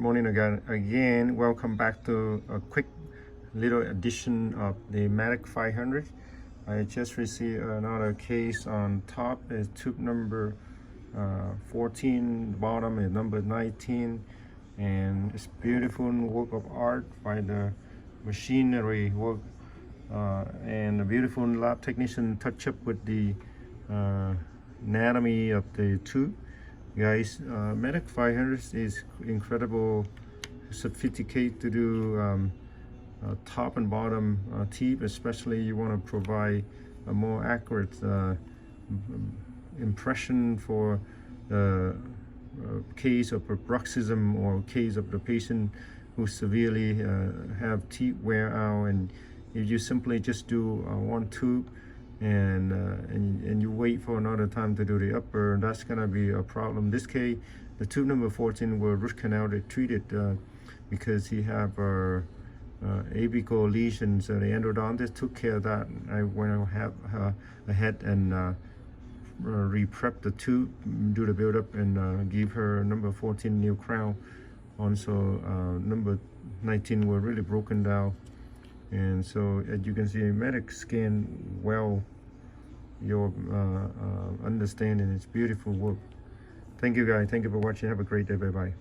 Morning again. Welcome back to a quick little edition of the Medit500. I just received another case. On top is tube number 14, bottom is number 19, and it's beautiful work of art by the machinery work and a beautiful lab technician touch up with the anatomy of the tube. Guys, Medit500 is incredible, sophisticated to do top and bottom teeth. Especially you want to provide a more accurate impression for the case of paroxysm or case of the patient who severely have teeth wear out, and if you simply just do one tube and you wait for another time to do the upper, that's gonna be a problem. This case, the tube number 14 were root canal treated because he have apical lesions. The endodontist took care of that. I went ahead and re-prep the tube, do the build-up, and give her number 14 new crown. Also, number 19 were really broken down. And so, as you can see, Medit scan well your understanding. It's beautiful work. Thank you guys. Thank you for watching. Have a great day. Bye bye.